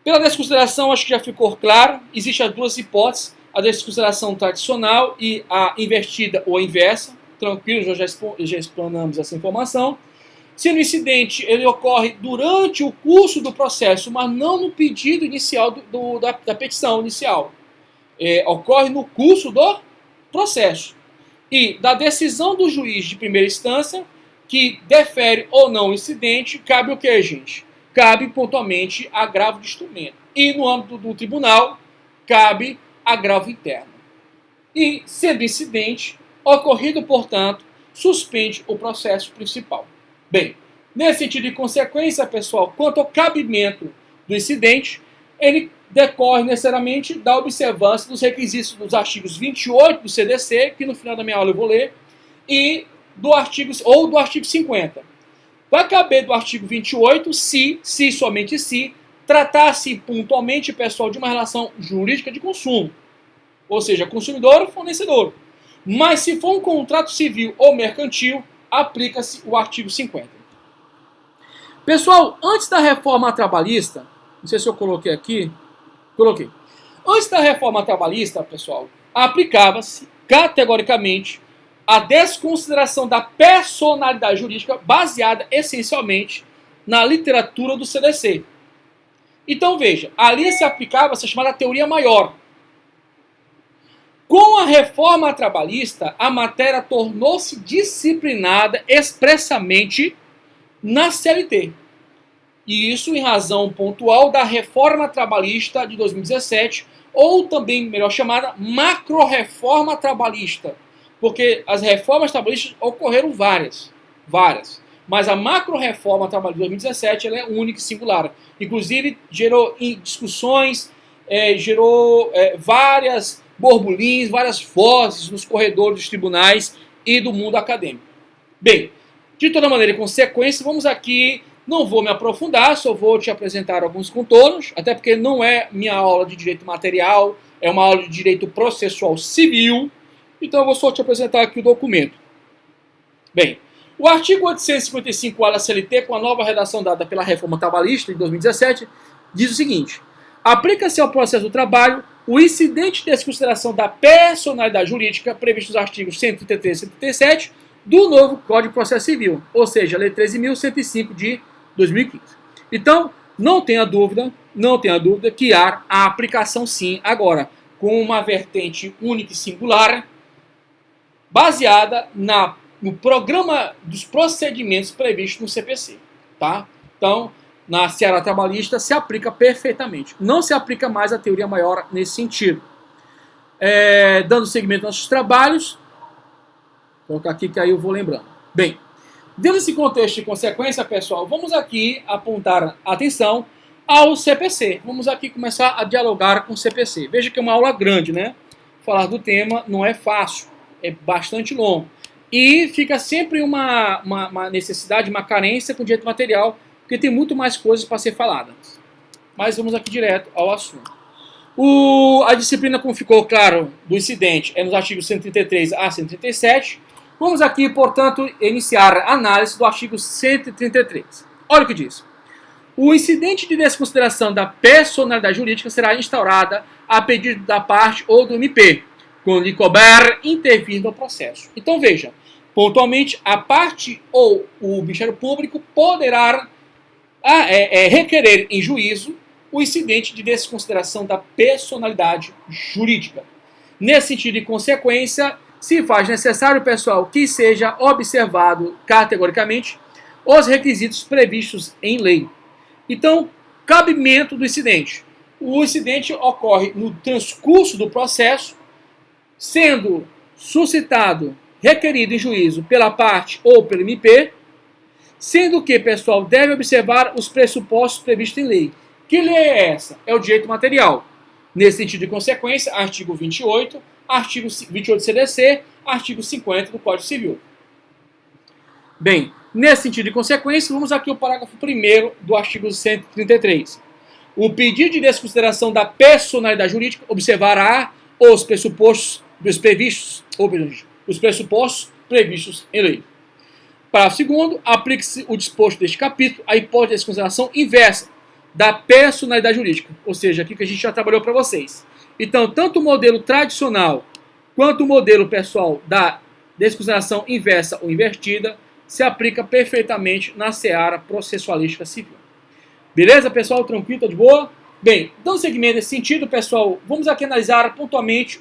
S1: Pela desconsideração, acho que já ficou claro, existem as duas hipóteses, a desconsideração tradicional e a invertida ou a inversa. Tranquilo, já explanamos essa informação. Se no incidente ele ocorre durante o curso do processo, mas não no pedido inicial da petição inicial. Ocorre no curso do processo. E da decisão do juiz de primeira instância, que defere ou não o incidente, cabe o que, gente? Cabe pontualmente agravo de instrumento. E no âmbito do tribunal, cabe agravo interno. E, sendo incidente, ocorrido, portanto, suspende o processo principal. Bem, nesse sentido de consequência, pessoal, quanto ao cabimento do incidente, ele decorre necessariamente da observância dos requisitos dos artigos 28 do CDC, que no final da minha aula eu vou ler, e do artigo 50. Vai caber do artigo 28 se somente se, tratar-se pontualmente, pessoal, de uma relação jurídica de consumo, ou seja, consumidor-fornecedor. Mas se for um contrato civil ou mercantil, aplica-se o artigo 50. Pessoal, antes da reforma trabalhista, não sei se eu coloquei aqui, coloquei. Antes da reforma trabalhista, pessoal, aplicava-se categoricamente a desconsideração da personalidade jurídica baseada essencialmente na literatura do CDC. Então veja, ali se aplicava essa chamada teoria maior. Com a reforma trabalhista, a matéria tornou-se disciplinada expressamente na CLT. E isso em razão pontual da reforma trabalhista de 2017, ou também, melhor chamada, macro-reforma trabalhista. Porque as reformas trabalhistas ocorreram várias. Mas a macro-reforma trabalhista de 2017 ela é única e singular. Inclusive, gerou discussões, gerou várias borbulins, várias vozes nos corredores dos tribunais e do mundo acadêmico. Bem, de toda maneira e consequência, vamos aqui, não vou me aprofundar, só vou te apresentar alguns contornos, até porque não é minha aula de direito material, é uma aula de direito processual civil, então eu vou só te apresentar aqui o documento. Bem, o artigo 855A da CLT, com a nova redação dada pela reforma trabalhista de 2017, diz o seguinte: aplica-se ao processo do trabalho o incidente de desconsideração da personalidade jurídica previsto nos artigos 133 e 137 do novo Código de Processo Civil, ou seja, a Lei 13.105 de 2015. Então, não tenha dúvida que há a aplicação sim, agora, com uma vertente única e singular, baseada no programa dos procedimentos previstos no CPC. Tá? Então, na seara trabalhista se aplica perfeitamente. Não se aplica mais a teoria maior nesse sentido. Dando seguimento aos nossos trabalhos, vou colocar aqui que aí eu vou lembrando. Bem, dentro desse contexto de consequência, pessoal, vamos aqui apontar atenção ao CPC. Vamos aqui começar a dialogar com o CPC. Veja que é uma aula grande, né? Falar do tema não é fácil, é bastante longo. E fica sempre uma necessidade, uma carência com o direito material, porque tem muito mais coisas para ser faladas. Mas vamos aqui direto ao assunto. A disciplina, como ficou claro, do incidente é nos artigos 133 a 137. Vamos aqui, portanto, iniciar a análise do artigo 133. Olha o que diz. O incidente de desconsideração da personalidade jurídica será instaurada a pedido da parte ou do MP, quando lhe couber intervir no processo. Então veja, pontualmente, a parte ou o Ministério Público poderá requerer em juízo o incidente de desconsideração da personalidade jurídica. Nesse sentido de consequência, se faz necessário, pessoal, que seja observado categoricamente os requisitos previstos em lei. Então, cabimento do incidente. O incidente ocorre no transcurso do processo, sendo suscitado, requerido em juízo pela parte ou pelo MP, sendo que, pessoal, deve observar os pressupostos previstos em lei. Que lei é essa? É o direito material. Nesse sentido de consequência, artigo 28, artigo 28 do CDC, artigo 50 do Código Civil. Bem, nesse sentido de consequência, vamos aqui ao parágrafo 1º do artigo 133. O pedido de desconsideração da personalidade jurídica observará os pressupostos previstos em lei. Parágrafo 2º, aplique-se o disposto deste capítulo à hipótese de desconsideração inversa da personalidade jurídica, ou seja, aqui que a gente já trabalhou para vocês. Então, tanto o modelo tradicional quanto o modelo pessoal da desconsideração inversa ou invertida se aplica perfeitamente na seara processualística civil. Beleza, pessoal? Tranquilo? Tá de boa? Bem, dando seguimento nesse sentido, pessoal, vamos aqui analisar pontualmente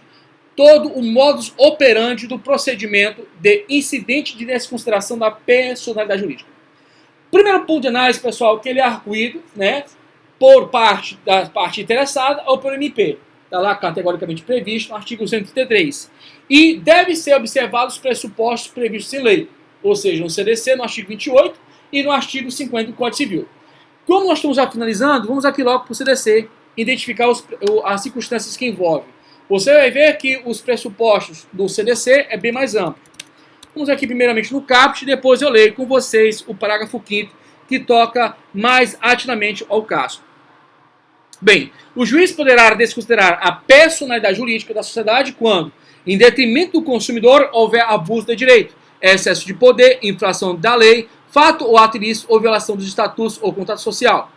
S1: todo o modus operandi do procedimento de incidente de desconsideração da personalidade jurídica. Primeiro ponto de análise, pessoal, que ele é arguído, né, por parte da parte interessada ou por MP. Está lá categoricamente previsto no artigo 133. E deve ser observados os pressupostos previstos em lei, ou seja, no CDC, no artigo 28 e no artigo 50 do Código Civil. Como nós estamos já finalizando, vamos aqui logo para o CDC, identificar as circunstâncias que envolvem. Você vai ver que os pressupostos do CDC é bem mais amplo. Vamos aqui primeiramente no caput, depois eu leio com vocês o parágrafo 5º, que toca mais atinamente ao caso. Bem, o juiz poderá desconsiderar a personalidade jurídica da sociedade quando, em detrimento do consumidor, houver abuso de direito, excesso de poder, infração da lei, fato ou ato ilícito ou violação dos estatutos ou contrato social.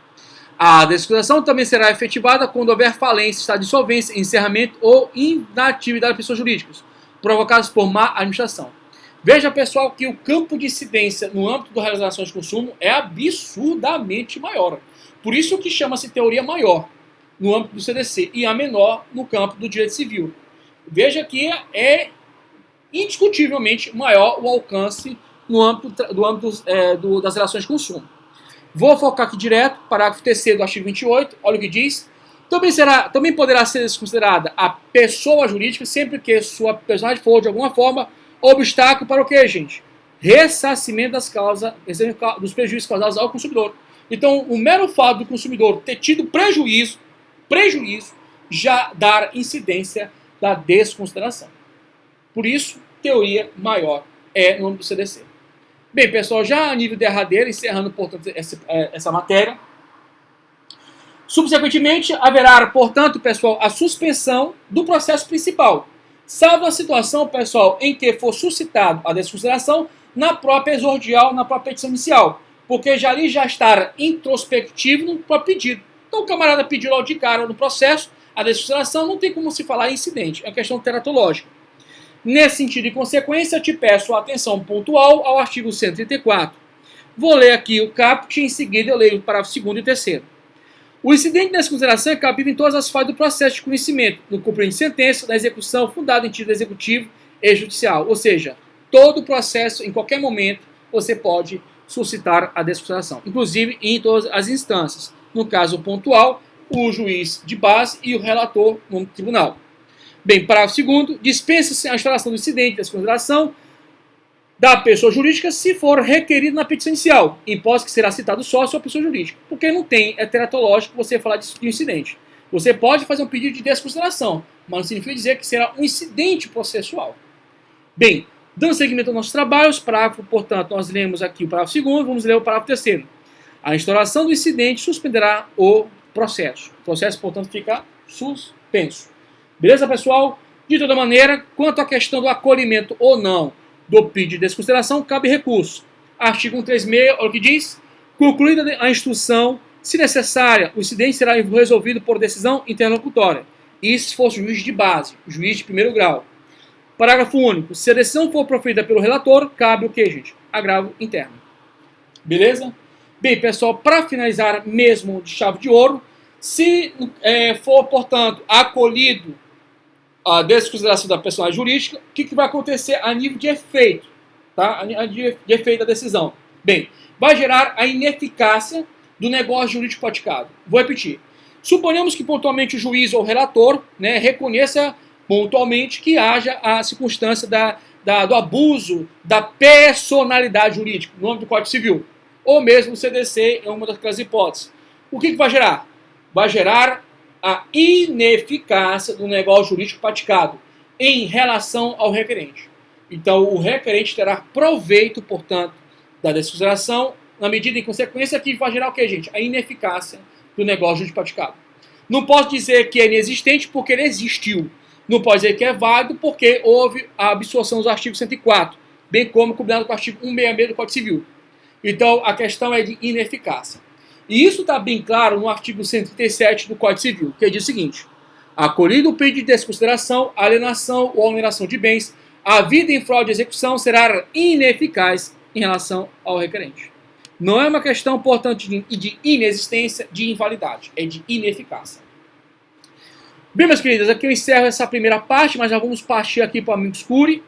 S1: A desconsideração também será efetivada quando houver falência, estado de insolvência, encerramento ou inatividade de pessoas jurídicas, provocadas por má administração. Veja, pessoal, que o campo de incidência no âmbito da realização de consumo é absurdamente maior. Por isso que chama-se teoria maior no âmbito do CDC e a menor no campo do direito civil. Veja que é indiscutivelmente maior o alcance no âmbito das relações de consumo. Vou focar aqui direto, parágrafo 3º do artigo 28, olha o que diz. Também poderá ser desconsiderada a pessoa jurídica sempre que sua personalidade for, de alguma forma, obstáculo para o quê, gente? Ressarcimento das causas, dos prejuízos causados ao consumidor. Então, o mero fato do consumidor ter tido prejuízo, já dá incidência da desconsideração. Por isso, teoria maior é no âmbito do CDC. Bem, pessoal, já a nível derradeiro, encerrando, portanto, essa matéria. Subsequentemente, haverá, portanto, pessoal, a suspensão do processo principal, salvo a situação, pessoal, em que for suscitado a desconsideração na própria exordial, na própria petição inicial, porque já está introspectivo no próprio pedido. Então, o camarada pediu logo de cara no processo a desconsideração, não tem como se falar em incidente, é uma questão teratológica. Nesse sentido e consequência, te peço atenção pontual ao artigo 134. Vou ler aqui o caput e em seguida eu leio o parágrafo 2º e 3º. O incidente de desconsideração é cabível em todas as fases do processo de conhecimento, no cumprimento de sentença, na execução fundada em título executivo e judicial. Ou seja, todo o processo, em qualquer momento, você pode suscitar a desconsideração, inclusive em todas as instâncias. No caso pontual, o juiz de base e o relator no tribunal. Bem, parágrafo 2º, dispensa-se a instalação do incidente de desconsideração da pessoa jurídica se for requerido na petição inicial, em hipótese que será citado sócio ou pessoa jurídica, porque não tem, é teratológico você falar de incidente. Você pode fazer um pedido de desconsideração, mas não significa dizer que será um incidente processual. Bem, dando seguimento aos nossos trabalhos, parágrafo, portanto, nós lemos aqui o parágrafo 2º, vamos ler o parágrafo 3º. A instauração do incidente suspenderá o processo. O processo, portanto, fica suspenso. Beleza, pessoal? De toda maneira, quanto à questão do acolhimento ou não do pedido de desconsideração, cabe recurso. Artigo 136, olha o que diz. Concluída a instrução, se necessária, o incidente será resolvido por decisão interlocutória. Isso se fosse juiz de base, juiz de primeiro grau. Parágrafo único. Se a decisão for proferida pelo relator, cabe o que, gente? Agravo interno. Beleza? Bem, pessoal, para finalizar mesmo de chave de ouro, se for, portanto, acolhido a desconsideração da personalidade jurídica, o que vai acontecer a nível de efeito? Tá? A nível de efeito da decisão. Bem, vai gerar a ineficácia do negócio jurídico praticado. Vou repetir. Suponhamos que pontualmente o juiz ou o relator, né, reconheça pontualmente que haja a circunstância do abuso da personalidade jurídica no âmbito do Código Civil, ou mesmo o CDC é uma das hipóteses. O que vai gerar? Vai gerar a ineficácia do negócio jurídico praticado em relação ao requerente. Então, o requerente terá proveito, portanto, da desconsideração, na medida em consequência que vai gerar o que, gente? A ineficácia do negócio jurídico praticado. Não posso dizer que é inexistente porque ele existiu. Não pode dizer que é válido porque houve a absorção do artigo 104, bem como combinado com o artigo 166 do Código Civil. Então, a questão é de ineficácia. E isso está bem claro no artigo 137 do Código Civil, que diz o seguinte: acolhido o pedido de desconsideração, alienação ou oneração de bens, a vida em fraude de execução será ineficaz em relação ao requerente. Não é uma questão, portanto, de inexistência, de invalidade, é de ineficácia. Bem, meus queridos, aqui eu encerro essa primeira parte, mas já vamos partir aqui para o amicus curiae.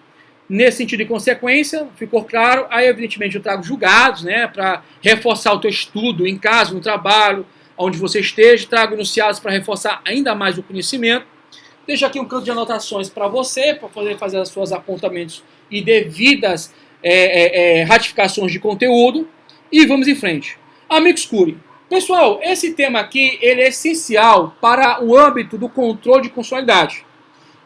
S1: Nesse sentido de consequência, ficou claro? Aí, evidentemente, eu trago julgados, né, para reforçar o teu estudo em casa, no trabalho, onde você esteja. Trago enunciados para reforçar ainda mais o conhecimento. Deixo aqui um canto de anotações para você, para poder fazer os seus apontamentos e devidas ratificações de conteúdo. E vamos em frente. Amicus curiae. Pessoal, esse tema aqui ele é essencial para o âmbito do controle de constitucionalidade.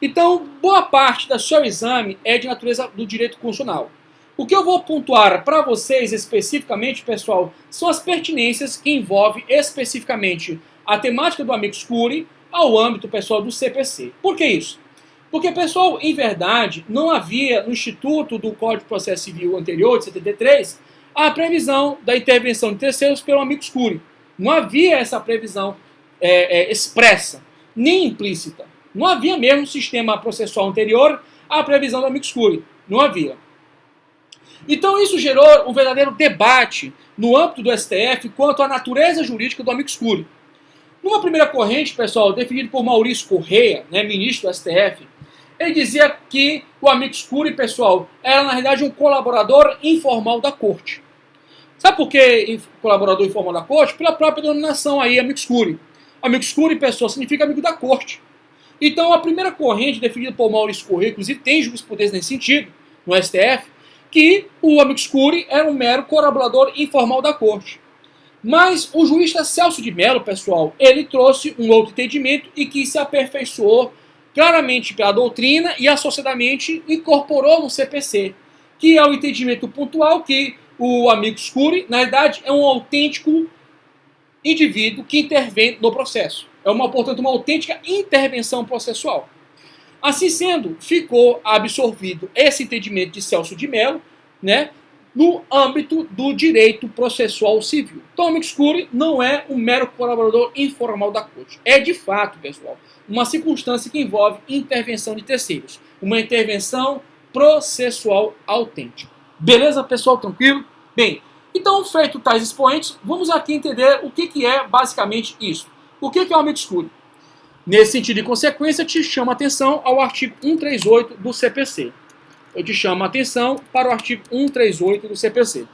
S1: Então, boa parte do seu exame é de natureza do direito constitucional. O que eu vou pontuar para vocês especificamente, pessoal, são as pertinências que envolvem especificamente a temática do amicus curiae ao âmbito, pessoal, do CPC. Por que isso? Porque, pessoal, em verdade, não havia no Instituto do Código de Processo Civil anterior, de 73, a previsão da intervenção de terceiros pelo amicus curiae. Não havia essa previsão expressa, nem implícita. Não havia mesmo no sistema processual anterior a previsão do amicus curiae. Não havia. Então isso gerou um verdadeiro debate no âmbito do STF quanto à natureza jurídica do amicus curiae. Numa primeira corrente, pessoal, definido por Maurício Correia, né, ministro do STF, ele dizia que o amicus curiae, pessoal, era na realidade um colaborador informal da corte. Sabe por que colaborador informal da corte? Pela própria denominação aí, amicus curiae. Amicus curiae, pessoal, significa amigo da corte. Então, a primeira corrente definida por Maurício Correia, inclusive tem jurisprudência nesse sentido, no STF, que o amicus curiae era um mero colaborador informal da corte. Mas o jurista Celso de Mello, pessoal, ele trouxe um outro entendimento e que se aperfeiçoou claramente pela doutrina e associadamente incorporou no CPC, que é o entendimento pontual que o amicus curiae, na verdade, é um autêntico indivíduo que intervém no processo. É, portanto, uma autêntica intervenção processual. Assim sendo, ficou absorvido esse entendimento de Celso de Mello, né, no âmbito do direito processual civil. Então, o amicus curiae não é um mero colaborador informal da corte. É, de fato, pessoal, uma circunstância que envolve intervenção de terceiros. Uma intervenção processual autêntica. Beleza, pessoal? Tranquilo? Bem, então, feito tais expoentes, vamos aqui entender o que é basicamente isso. O que é o amicus curiae? Nesse sentido de consequência, te chamo a atenção ao artigo 138 do CPC. Eu te chamo a atenção para o artigo 138 do CPC.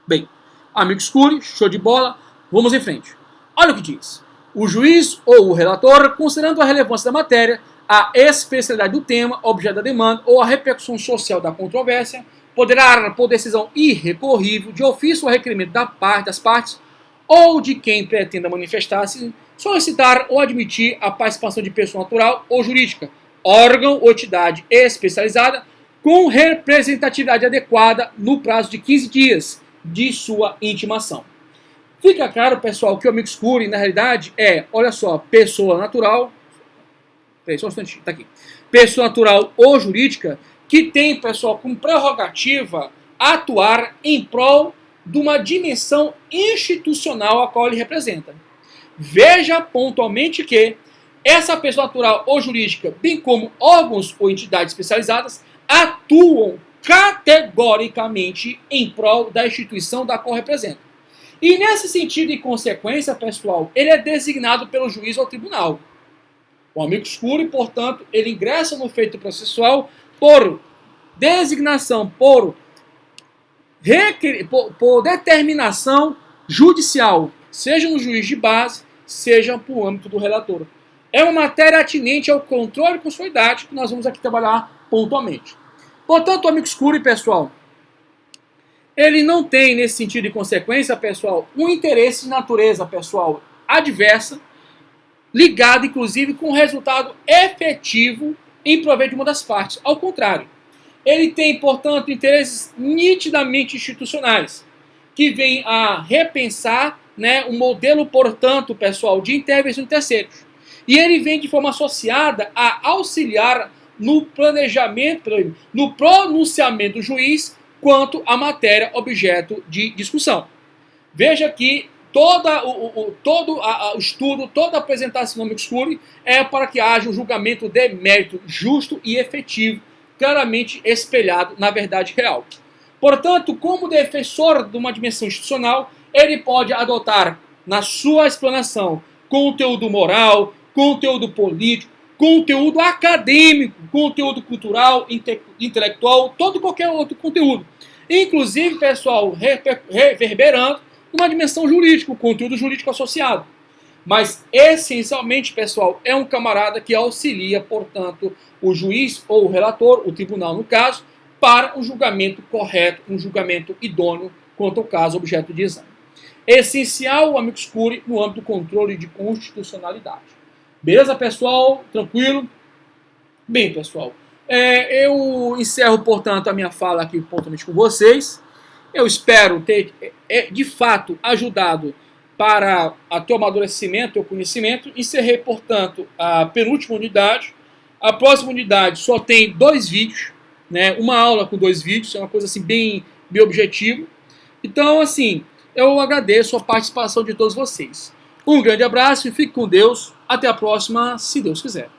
S1: Bem, amicus curiae, show de bola, vamos em frente. Olha o que diz. O juiz ou o relator, considerando a relevância da matéria, a especialidade do tema, objeto da demanda ou a repercussão social da controvérsia, poderá, por decisão irrecorrível, de ofício ou requerimento das partes ou de quem pretenda manifestar-se, solicitar ou admitir a participação de pessoa natural ou jurídica, órgão ou entidade especializada, com representatividade adequada no prazo de 15 dias de sua intimação. Fica claro, pessoal, que o amicus curiae, na realidade, é, olha só, pessoa natural, só um instantinho, tá aqui, pessoa natural ou jurídica, que tem, pessoal, como prerrogativa atuar em prol de uma dimensão institucional a qual ele representa. Veja pontualmente que essa pessoa natural ou jurídica, bem como órgãos ou entidades especializadas, atuam categoricamente em prol da instituição da qual representa. E nesse sentido e consequência, pessoal, ele é designado pelo juiz ou tribunal. O amicus curiae, portanto, ele ingressa no feito processual por designação, por determinação judicial, seja no juiz de base, seja para o âmbito do relator. É uma matéria atinente ao controle de constitucionalidade que nós vamos aqui trabalhar pontualmente. Portanto, o amicus curiae, pessoal, ele não tem, nesse sentido de consequência, pessoal, um interesse de natureza, pessoal, adversa, ligado, inclusive, com resultado efetivo em proveito de uma das partes. Ao contrário, ele tem, portanto, interesses nitidamente institucionais, que vêm a repensar, né, um modelo, portanto, pessoal, de intervenção de terceiros. E ele vem de forma associada a auxiliar no planejamento, no pronunciamento do juiz quanto à matéria objeto de discussão. Veja que todo o estudo, toda a apresentação do amicus curiae é para que haja um julgamento de mérito justo e efetivo, claramente espelhado na verdade real. Portanto, como defensor de uma dimensão institucional, ele pode adotar na sua explanação conteúdo moral, conteúdo político, conteúdo acadêmico, conteúdo cultural, intelectual, todo e qualquer outro conteúdo. Inclusive, pessoal, reverberando uma dimensão jurídica, o conteúdo jurídico associado. Mas, essencialmente, pessoal, é um camarada que auxilia, portanto, o juiz ou o relator, o tribunal no caso, para um julgamento correto, um julgamento idôneo quanto ao caso objeto de exame. É essencial o amicus curiae no âmbito do controle de constitucionalidade. Beleza, pessoal? Tranquilo? Bem, pessoal, eu encerro, portanto, a minha fala aqui pontualmente com vocês. Eu espero ter, de fato, ajudado para o teu amadurecimento, teu conhecimento. Encerrei, portanto, a penúltima unidade. A próxima unidade só tem 2 vídeos, né? Uma aula com 2 vídeos, é uma coisa assim bem objetiva. Então, assim, eu agradeço a participação de todos vocês. Um grande abraço e fique com Deus. Até a próxima, se Deus quiser.